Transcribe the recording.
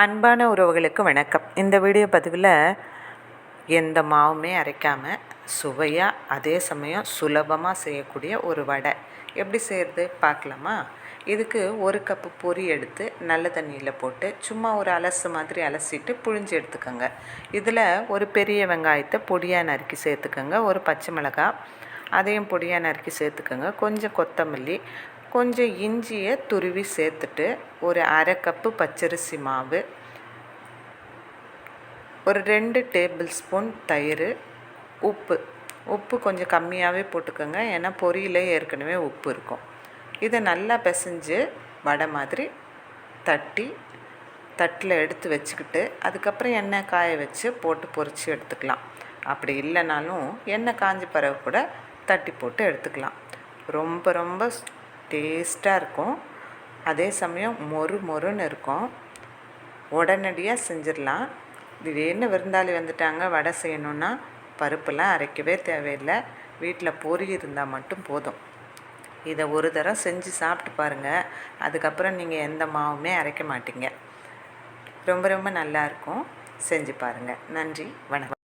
அன்பான உறவுகளுக்கு வணக்கம். இந்த வீடியோ பதிவில் எந்த மாவுமே அரைக்காமல் சுவையாக அதே சமயம் சுலபமாக செய்யக்கூடிய ஒரு வடை எப்படி செய்கிறது பார்க்கலாமா? இதுக்கு 1 கப்பு பொரி எடுத்து நல்ல தண்ணியில் போட்டு சும்மா ஒரு அலசு மாதிரி அலசிட்டு புழிஞ்சு எடுத்துக்கோங்க. இதில் ஒரு பெரிய வெங்காயத்தை பொடியாக நறுக்கி சேர்த்துக்கோங்க. ஒரு பச்சை மிளகாய் அதையும் பொடியாக நறுக்கி சேர்த்துக்கோங்க. கொஞ்சம் கொத்தமல்லி, கொஞ்சம் இஞ்சியை துருவி சேர்த்துட்டு ஒரு 1/2 கப்பு பச்சரிசி மாவு, ஒரு 2 டேபிள் ஸ்பூன் தயிர், உப்பு கொஞ்சம் கம்மியாகவே போட்டுக்கோங்க, ஏன்னா பொரியில் ஏற்கனவே உப்பு இருக்கும். இதை நல்லா பிசைஞ்சு வடை மாதிரி தட்டில் எடுத்து வச்சுக்கிட்டு அதுக்கப்புறம் எண்ணெய் காய வச்சு போட்டு பொரித்து எடுத்துக்கலாம். அப்படி இல்லைனாலும் எண்ணெய் காஞ்ச பிறகு கூட தட்டி போட்டு எடுத்துக்கலாம். ரொம்ப ரொம்ப டேஸ்ட்டாக இருக்கும். அதே சமயம் மொறுன்னு இருக்கும். உடனடியாக செஞ்சிடலாம். திடீர்னு விருந்தாளி வந்துட்டாங்க, வடை செய்யணுன்னா பருப்பெல்லாம் அரைக்கவே தேவையில்லை. வீட்டில் பொரி இருந்தால் மட்டும் போதும். இதை ஒரு தடவை செஞ்சு சாப்பிட்டு பாருங்கள். அதுக்கப்புறம் நீங்கள் எந்த மாவுமே அரைக்க மாட்டீங்க. ரொம்ப ரொம்ப நல்லாயிருக்கும். செஞ்சு பாருங்கள். நன்றி, வணக்கம்.